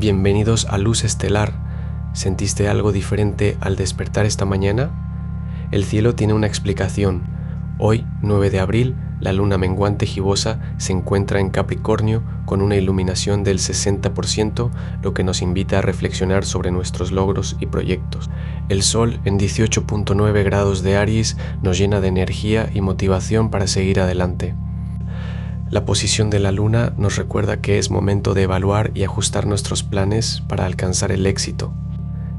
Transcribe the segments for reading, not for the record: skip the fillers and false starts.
Bienvenidos a Luz Estelar. ¿Sentiste algo diferente al despertar esta mañana? El cielo tiene una explicación. Hoy, 9 de abril, la luna menguante gibosa se encuentra en Capricornio con una iluminación del 60%, lo que nos invita a reflexionar sobre nuestros logros y proyectos. El Sol, en 18.9 grados de Aries, nos llena de energía y motivación para seguir adelante. La posición de la luna nos recuerda que es momento de evaluar y ajustar nuestros planes para alcanzar el éxito.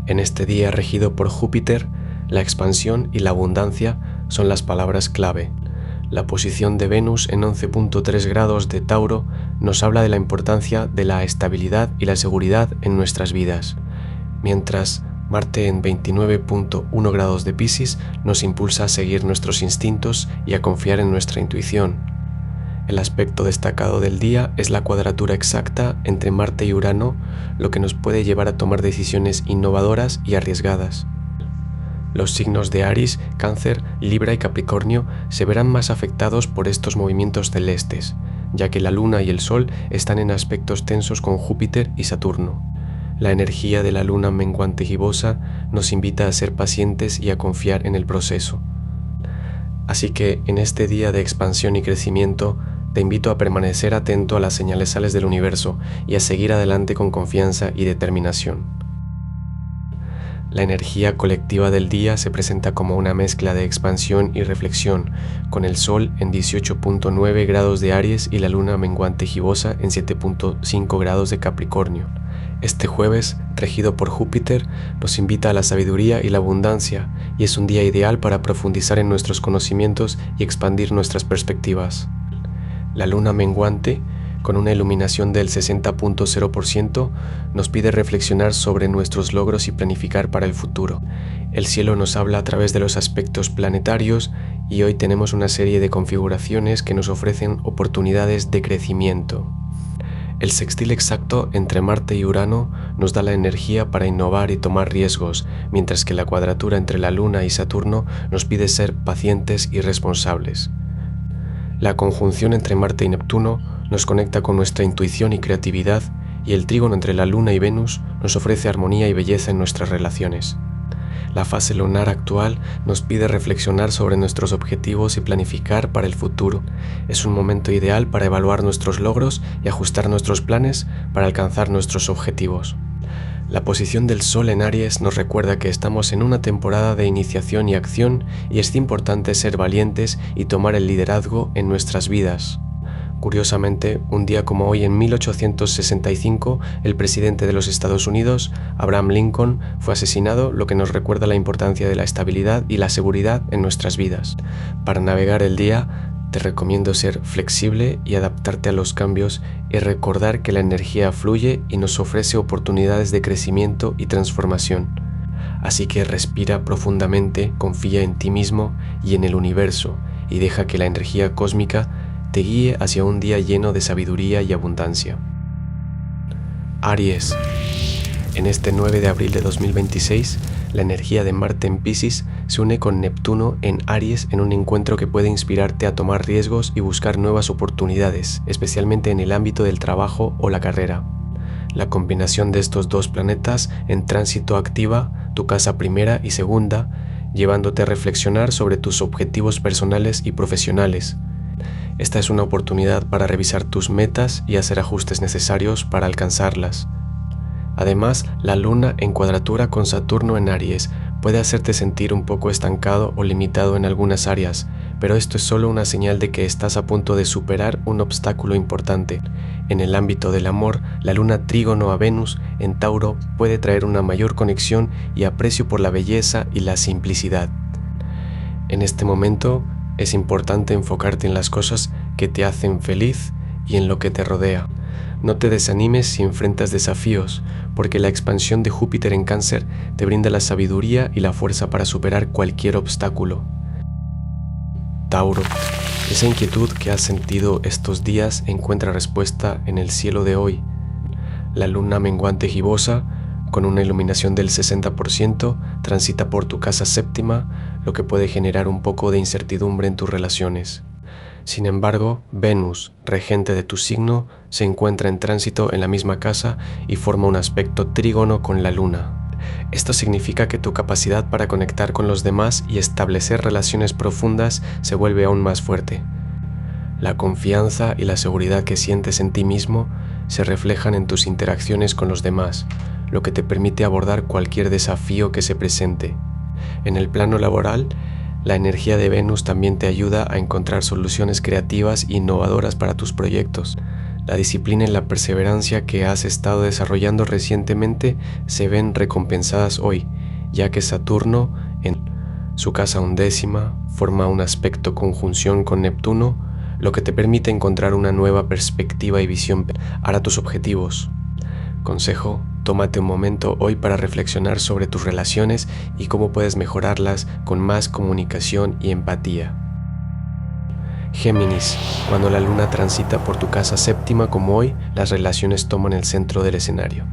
En este día regido por Júpiter, la expansión y la abundancia son las palabras clave. La posición de Venus en 11.3 grados de Tauro nos habla de la importancia de la estabilidad y la seguridad en nuestras vidas, mientras Marte en 29.1 grados de Piscis nos impulsa a seguir nuestros instintos y a confiar en nuestra intuición. El aspecto destacado del día es la cuadratura exacta entre Marte y Urano, lo que nos puede llevar a tomar decisiones innovadoras y arriesgadas. Los signos de Aries, Cáncer, Libra y Capricornio se verán más afectados por estos movimientos celestes, ya que la Luna y el Sol están en aspectos tensos con Júpiter y Saturno. La energía de la luna menguante gibosa nos invita a ser pacientes y a confiar en el proceso. Así que en este día de expansión y crecimiento, te invito a permanecer atento a las señales del universo y a seguir adelante con confianza y determinación. La energía colectiva del día se presenta como una mezcla de expansión y reflexión, con el Sol en 18.9 grados de Aries y la luna menguante gibosa en 7.5 grados de Capricornio. Este jueves, regido por Júpiter, nos invita a la sabiduría y la abundancia, y es un día ideal para profundizar en nuestros conocimientos y expandir nuestras perspectivas. La luna menguante, con una iluminación del 60.0%, nos pide reflexionar sobre nuestros logros y planificar para el futuro. El cielo nos habla a través de los aspectos planetarios y hoy tenemos una serie de configuraciones que nos ofrecen oportunidades de crecimiento. El sextil exacto entre Marte y Urano nos da la energía para innovar y tomar riesgos, mientras que la cuadratura entre la Luna y Saturno nos pide ser pacientes y responsables. La conjunción entre Marte y Neptuno nos conecta con nuestra intuición y creatividad, y el trígono entre la Luna y Venus nos ofrece armonía y belleza en nuestras relaciones. La fase lunar actual nos pide reflexionar sobre nuestros objetivos y planificar para el futuro. Es un momento ideal para evaluar nuestros logros y ajustar nuestros planes para alcanzar nuestros objetivos. La posición del Sol en Aries nos recuerda que estamos en una temporada de iniciación y acción y es importante ser valientes y tomar el liderazgo en nuestras vidas. Curiosamente, un día como hoy en 1865, el presidente de los Estados Unidos, Abraham Lincoln, fue asesinado, lo que nos recuerda la importancia de la estabilidad y la seguridad en nuestras vidas. Para navegar el día, te recomiendo ser flexible y adaptarte a los cambios y recordar que la energía fluye y nos ofrece oportunidades de crecimiento y transformación. Así que respira profundamente, confía en ti mismo y en el universo y deja que la energía cósmica te guíe hacia un día lleno de sabiduría y abundancia. Aries. En este 9 de abril de 2026, la energía de Marte en Piscis se une con Neptuno en Aries en un encuentro que puede inspirarte a tomar riesgos y buscar nuevas oportunidades, especialmente en el ámbito del trabajo o la carrera. La combinación de estos dos planetas en tránsito activa tu casa primera y segunda, llevándote a reflexionar sobre tus objetivos personales y profesionales. Esta es una oportunidad para revisar tus metas y hacer ajustes necesarios para alcanzarlas. Además, la Luna en cuadratura con Saturno en Aries puede hacerte sentir un poco estancado o limitado en algunas áreas, pero esto es solo una señal de que estás a punto de superar un obstáculo importante. En el ámbito del amor, la Luna trígono a Venus en Tauro puede traer una mayor conexión y aprecio por la belleza y la simplicidad. En este momento, es importante enfocarte en las cosas que te hacen feliz y en lo que te rodea. No te desanimes si enfrentas desafíos, porque la expansión de Júpiter en Cáncer te brinda la sabiduría y la fuerza para superar cualquier obstáculo. Tauro. Esa inquietud que has sentido estos días encuentra respuesta en el cielo de hoy. La luna menguante gibosa, con una iluminación del 60%, transita por tu casa séptima, lo que puede generar un poco de incertidumbre en tus relaciones. Sin embargo, Venus, regente de tu signo, se encuentra en tránsito en la misma casa y forma un aspecto trígono con la Luna. Esto significa que tu capacidad para conectar con los demás y establecer relaciones profundas se vuelve aún más fuerte. La confianza y la seguridad que sientes en ti mismo se reflejan en tus interacciones con los demás, lo que te permite abordar cualquier desafío que se presente. En el plano laboral, la energía de Venus también te ayuda a encontrar soluciones creativas e innovadoras para tus proyectos. La disciplina y la perseverancia que has estado desarrollando recientemente se ven recompensadas hoy, ya que Saturno, en su casa 11ª, forma un aspecto conjunción con Neptuno, lo que te permite encontrar una nueva perspectiva y visión para tus objetivos. Consejo: tómate un momento hoy para reflexionar sobre tus relaciones y cómo puedes mejorarlas con más comunicación y empatía. Géminis, cuando la luna transita por tu casa 7ª como hoy, las relaciones toman el centro del escenario.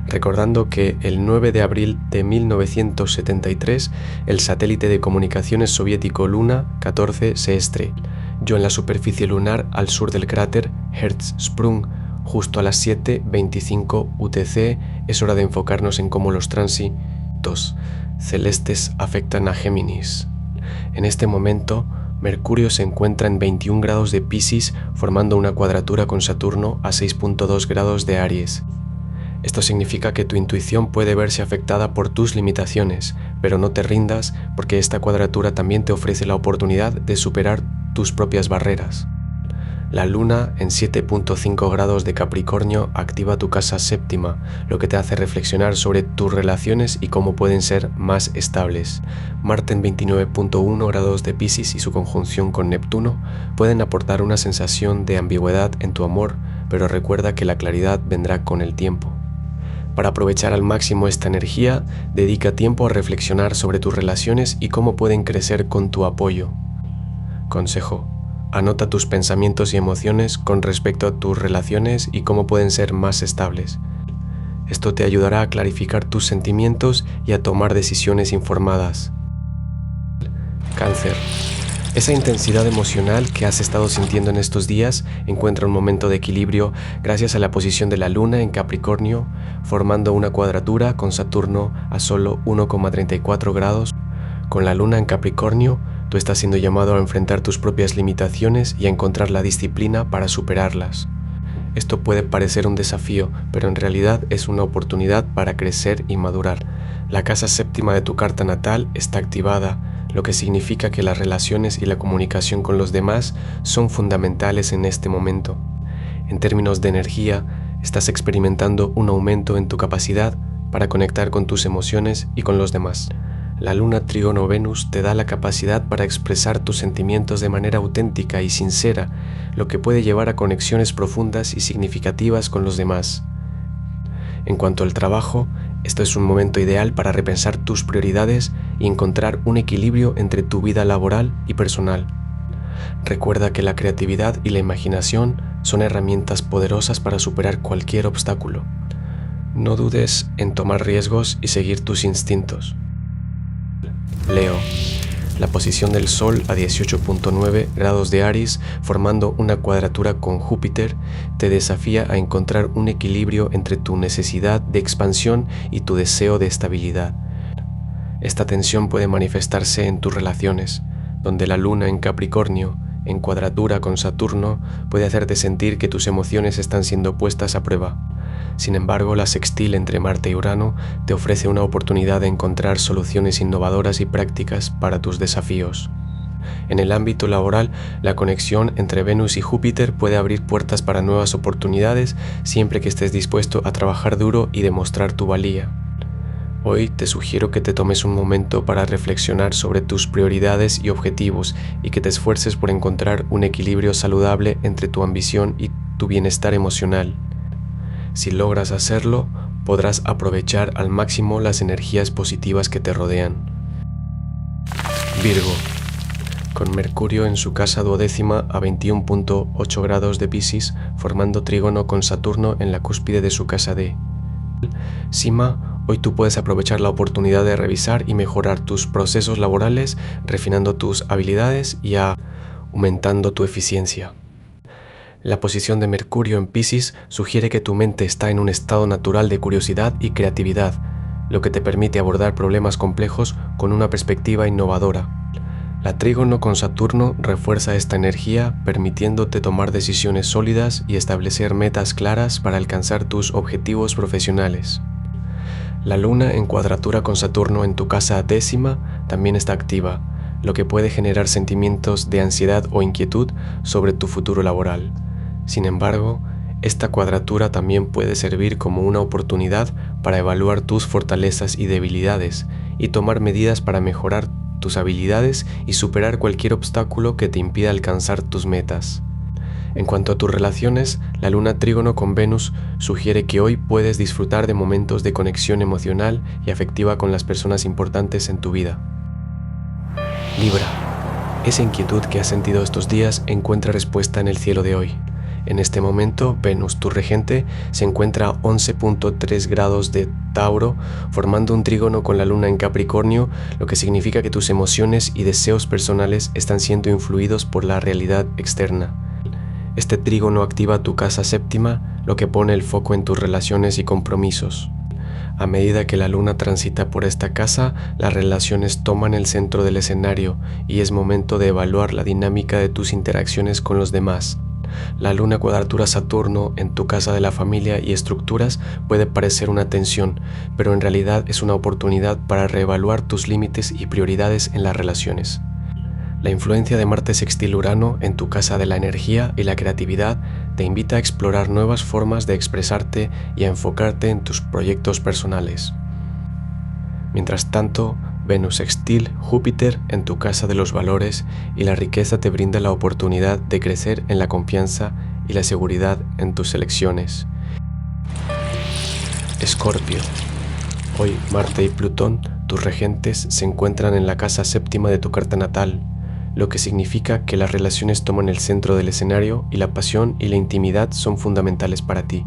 Recordando que el 9 de abril de 1973, el satélite de comunicaciones soviético Luna 14 se estrelló en la superficie lunar al sur del cráter Hertzsprung, justo a las 7:25 UTC. Es hora de enfocarnos en cómo los tránsitos celestes afectan a Géminis. En este momento, Mercurio se encuentra en 21 grados de Piscis, formando una cuadratura con Saturno a 6.2 grados de Aries. Esto significa que tu intuición puede verse afectada por tus limitaciones, pero no te rindas, porque esta cuadratura también te ofrece la oportunidad de superar tus propias barreras. La luna en 7.5 grados de Capricornio activa tu casa 7ª, lo que te hace reflexionar sobre tus relaciones y cómo pueden ser más estables. Marte en 29.1 grados de Piscis y su conjunción con Neptuno pueden aportar una sensación de ambigüedad en tu amor, pero recuerda que la claridad vendrá con el tiempo. Para aprovechar al máximo esta energía, dedica tiempo a reflexionar sobre tus relaciones y cómo pueden crecer con tu apoyo. Consejo: anota tus pensamientos y emociones con respecto a tus relaciones y cómo pueden ser más estables. Esto te ayudará a clarificar tus sentimientos y a tomar decisiones informadas. Cáncer. Esa intensidad emocional que has estado sintiendo en estos días encuentra un momento de equilibrio gracias a la posición de la Luna en Capricornio, formando una cuadratura con Saturno a solo 1,34 grados. Con la Luna en Capricornio, tú estás siendo llamado a enfrentar tus propias limitaciones y a encontrar la disciplina para superarlas. Esto puede parecer un desafío, pero en realidad es una oportunidad para crecer y madurar. La casa 7ª de tu carta natal está activada, lo que significa que las relaciones y la comunicación con los demás son fundamentales en este momento. En términos de energía, estás experimentando un aumento en tu capacidad para conectar con tus emociones y con los demás. La luna trígono Venus te da la capacidad para expresar tus sentimientos de manera auténtica y sincera, lo que puede llevar a conexiones profundas y significativas con los demás. En cuanto al trabajo, esto es un momento ideal para repensar tus prioridades y encontrar un equilibrio entre tu vida laboral y personal. Recuerda que la creatividad y la imaginación son herramientas poderosas para superar cualquier obstáculo. No dudes en tomar riesgos y seguir tus instintos. Leo. La posición del Sol a 18.9 grados de Aries, formando una cuadratura con Júpiter, te desafía a encontrar un equilibrio entre tu necesidad de expansión y tu deseo de estabilidad. Esta tensión puede manifestarse en tus relaciones, donde la Luna en Capricornio, en cuadratura con Saturno, puede hacerte sentir que tus emociones están siendo puestas a prueba. Sin embargo, la sextil entre Marte y Urano te ofrece una oportunidad de encontrar soluciones innovadoras y prácticas para tus desafíos. En el ámbito laboral, la conexión entre Venus y Júpiter puede abrir puertas para nuevas oportunidades siempre que estés dispuesto a trabajar duro y demostrar tu valía. Hoy te sugiero que te tomes un momento para reflexionar sobre tus prioridades y objetivos y que te esfuerces por encontrar un equilibrio saludable entre tu ambición y tu bienestar emocional. Si logras hacerlo, podrás aprovechar al máximo las energías positivas que te rodean. Virgo. Con Mercurio en su casa 12ª a 21.8 grados de Piscis, formando trígono con Saturno en la cúspide de su casa de Sima, hoy tú puedes aprovechar la oportunidad de revisar y mejorar tus procesos laborales, refinando tus habilidades y a aumentando tu eficiencia. La posición de Mercurio en Piscis sugiere que tu mente está en un estado natural de curiosidad y creatividad, lo que te permite abordar problemas complejos con una perspectiva innovadora. La trígono con Saturno refuerza esta energía, permitiéndote tomar decisiones sólidas y establecer metas claras para alcanzar tus objetivos profesionales. La Luna en cuadratura con Saturno en tu casa 10ª también está activa, lo que puede generar sentimientos de ansiedad o inquietud sobre tu futuro laboral. Sin embargo, esta cuadratura también puede servir como una oportunidad para evaluar tus fortalezas y debilidades y tomar medidas para mejorar tus habilidades y superar cualquier obstáculo que te impida alcanzar tus metas. En cuanto a tus relaciones, la luna trígono con Venus sugiere que hoy puedes disfrutar de momentos de conexión emocional y afectiva con las personas importantes en tu vida. Libra. Esa inquietud que has sentido estos días encuentra respuesta en el cielo de hoy. En este momento, Venus, tu regente, se encuentra a 11.3 grados de Tauro, formando un trígono con la luna en Capricornio, lo que significa que tus emociones y deseos personales están siendo influidos por la realidad externa. Este trígono activa tu casa 7ª, lo que pone el foco en tus relaciones y compromisos. A medida que la luna transita por esta casa, las relaciones toman el centro del escenario y es momento de evaluar la dinámica de tus interacciones con los demás. La luna cuadratura Saturno en tu casa de la familia y estructuras puede parecer una tensión, pero en realidad es una oportunidad para reevaluar tus límites y prioridades en las relaciones. La influencia de Marte sextil Urano en tu casa de la energía y la creatividad te invita a explorar nuevas formas de expresarte y a enfocarte en tus proyectos personales. Mientras tanto, Venus sextil Júpiter en tu casa de los valores y la riqueza te brinda la oportunidad de crecer en la confianza y la seguridad en tus elecciones. Escorpio. Hoy Marte y Plutón, tus regentes, se encuentran en la casa 7ª de tu carta natal, lo que significa que las relaciones toman el centro del escenario y la pasión y la intimidad son fundamentales para ti.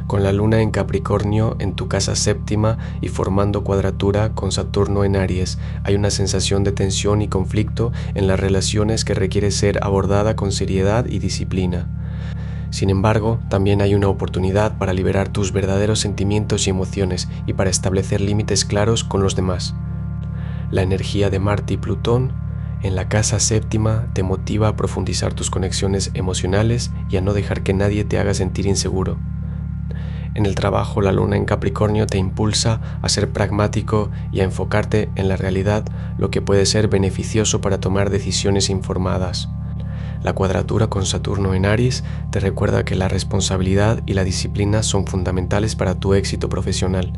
Con la luna en Capricornio en tu casa 7ª y formando cuadratura con Saturno en Aries, hay una sensación de tensión y conflicto en las relaciones que requiere ser abordada con seriedad y disciplina. Sin embargo, también hay una oportunidad para liberar tus verdaderos sentimientos y emociones y para establecer límites claros con los demás. La energía de Marte y Plutón en la casa 7ª te motiva a profundizar tus conexiones emocionales y a no dejar que nadie te haga sentir inseguro. En el trabajo, la luna en Capricornio te impulsa a ser pragmático y a enfocarte en la realidad, lo que puede ser beneficioso para tomar decisiones informadas. La cuadratura con Saturno en Aries te recuerda que la responsabilidad y la disciplina son fundamentales para tu éxito profesional.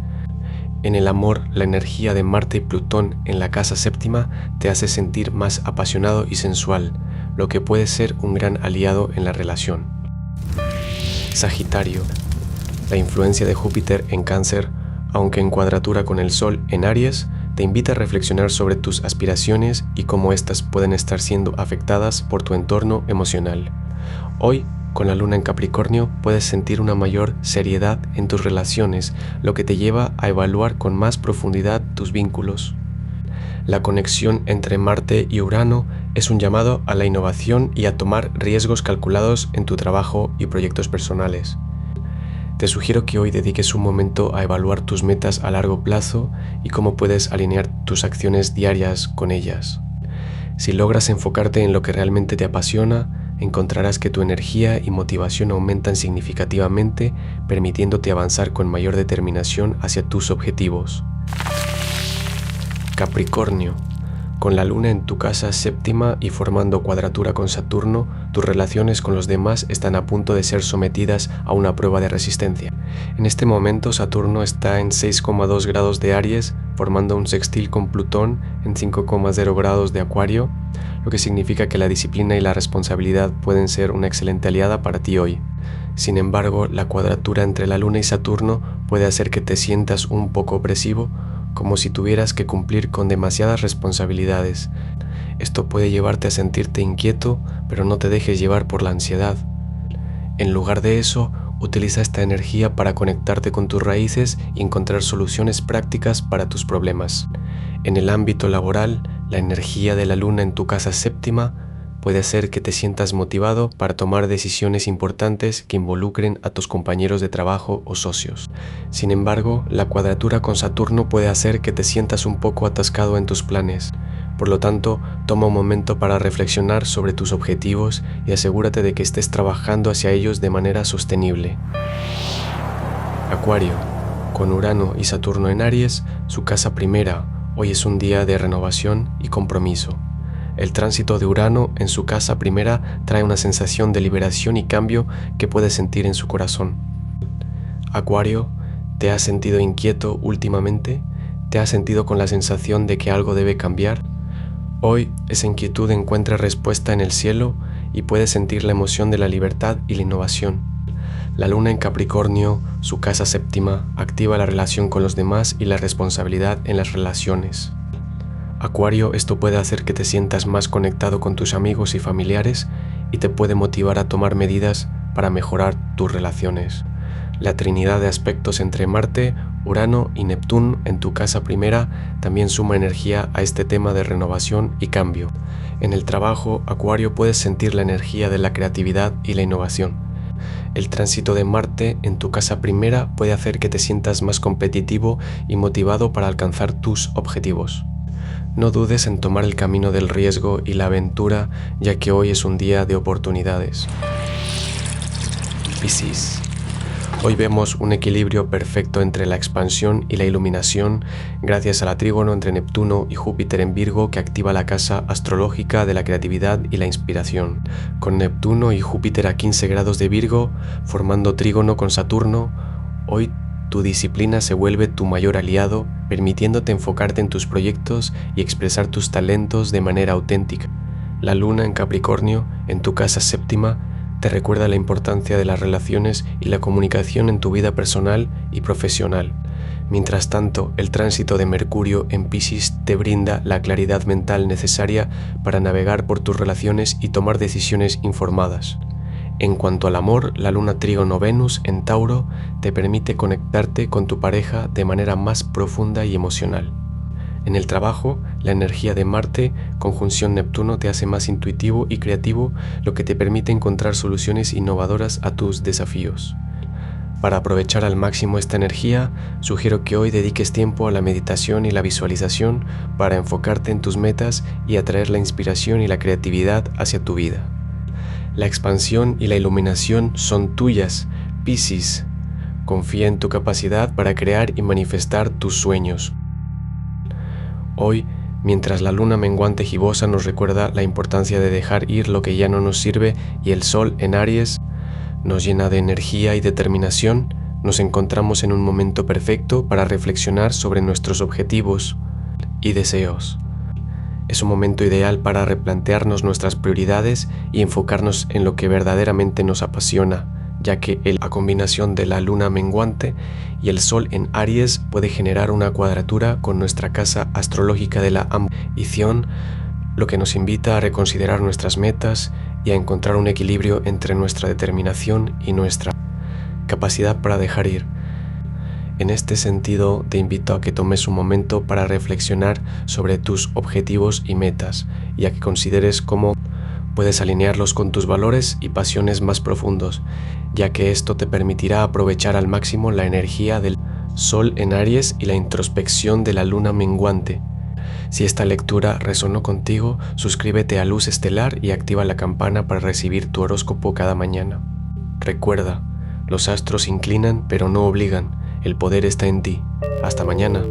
En el amor, la energía de Marte y Plutón en la casa 7ª te hace sentir más apasionado y sensual, lo que puede ser un gran aliado en la relación. Sagitario. La influencia de Júpiter en Cáncer, aunque en cuadratura con el Sol en Aries, te invita a reflexionar sobre tus aspiraciones y cómo éstas pueden estar siendo afectadas por tu entorno emocional. Hoy, con la luna en Capricornio, puedes sentir una mayor seriedad en tus relaciones, lo que te lleva a evaluar con más profundidad tus vínculos. La conexión entre Marte y Urano es un llamado a la innovación y a tomar riesgos calculados en tu trabajo y proyectos personales. Te sugiero que hoy dediques un momento a evaluar tus metas a largo plazo y cómo puedes alinear tus acciones diarias con ellas. Si logras enfocarte en lo que realmente te apasiona, encontrarás que tu energía y motivación aumentan significativamente, permitiéndote avanzar con mayor determinación hacia tus objetivos. Capricornio. Con la luna en tu casa 7ª y formando cuadratura con Saturno, tus relaciones con los demás están a punto de ser sometidas a una prueba de resistencia. En este momento Saturno está en 6,2 grados de Aries, formando un sextil con Plutón en 5,0 grados de Acuario, lo que significa que la disciplina y la responsabilidad pueden ser una excelente aliada para ti hoy. Sin embargo, la cuadratura entre la luna y Saturno puede hacer que te sientas un poco opresivo, como si tuvieras que cumplir con demasiadas responsabilidades. Esto puede llevarte a sentirte inquieto, pero no te dejes llevar por la ansiedad. En lugar de eso, utiliza esta energía para conectarte con tus raíces y encontrar soluciones prácticas para tus problemas. En el ámbito laboral, la energía de la luna en tu casa 7ª puede hacer que te sientas motivado para tomar decisiones importantes que involucren a tus compañeros de trabajo o socios. Sin embargo, la cuadratura con Saturno puede hacer que te sientas un poco atascado en tus planes. Por lo tanto, toma un momento para reflexionar sobre tus objetivos y asegúrate de que estés trabajando hacia ellos de manera sostenible. Acuario, con Urano y Saturno en Aries, su casa primera, hoy es un día de renovación y compromiso. El tránsito de Urano en su casa primera trae una sensación de liberación y cambio que puedes sentir en su corazón. Acuario, ¿te has sentido inquieto últimamente? ¿Te has sentido con la sensación de que algo debe cambiar? Hoy esa inquietud encuentra respuesta en el cielo y puedes sentir la emoción de la libertad y la innovación. La luna en Capricornio, su casa séptima, activa la relación con los demás y la responsabilidad en las relaciones. Acuario, esto puede hacer que te sientas más conectado con tus amigos y familiares y te puede motivar a tomar medidas para mejorar tus relaciones. La trinidad de aspectos entre Marte, Urano y Neptuno en tu casa primera también suma energía a este tema de renovación y cambio. En el trabajo, Acuario, puedes sentir la energía de la creatividad y la innovación. El tránsito de Marte en tu casa primera puede hacer que te sientas más competitivo y motivado para alcanzar tus objetivos. No dudes en tomar el camino del riesgo y la aventura, ya que hoy es un día de oportunidades. Piscis. Hoy vemos un equilibrio perfecto entre la expansión y la iluminación gracias a la trígono entre Neptuno y Júpiter en Virgo que activa la casa astrológica de la creatividad y la inspiración. Con Neptuno y Júpiter a 15 grados de Virgo, formando trígono con Saturno, hoy tu disciplina se vuelve tu mayor aliado, permitiéndote enfocarte en tus proyectos y expresar tus talentos de manera auténtica. La luna en Capricornio, en tu casa séptima, te recuerda la importancia de las relaciones y la comunicación en tu vida personal y profesional. Mientras tanto, el tránsito de Mercurio en Piscis te brinda la claridad mental necesaria para navegar por tus relaciones y tomar decisiones informadas. En cuanto al amor, la luna trígono Venus en Tauro te permite conectarte con tu pareja de manera más profunda y emocional. En el trabajo, la energía de Marte, conjunción Neptuno, te hace más intuitivo y creativo, lo que te permite encontrar soluciones innovadoras a tus desafíos. Para aprovechar al máximo esta energía, sugiero que hoy dediques tiempo a la meditación y la visualización para enfocarte en tus metas y atraer la inspiración y la creatividad hacia tu vida. La expansión y la iluminación son tuyas, Piscis. Confía en tu capacidad para crear y manifestar tus sueños. Hoy, mientras la luna menguante gibosa nos recuerda la importancia de dejar ir lo que ya no nos sirve y el sol en Aries nos llena de energía y determinación, nos encontramos en un momento perfecto para reflexionar sobre nuestros objetivos y deseos. Es un momento ideal para replantearnos nuestras prioridades y enfocarnos en lo que verdaderamente nos apasiona, ya que la combinación de la luna menguante y el sol en Aries puede generar una cuadratura con nuestra casa astrológica de la ambición, lo que nos invita a reconsiderar nuestras metas y a encontrar un equilibrio entre nuestra determinación y nuestra capacidad para dejar ir. En este sentido, te invito a que tomes un momento para reflexionar sobre tus objetivos y metas y a que consideres cómo puedes alinearlos con tus valores y pasiones más profundos, ya que esto te permitirá aprovechar al máximo la energía del Sol en Aries y la introspección de la luna menguante. Si esta lectura resonó contigo, suscríbete a Luz Estelar y activa la campana para recibir tu horóscopo cada mañana. Recuerda, los astros inclinan pero no obligan, el poder está en ti. Hasta mañana.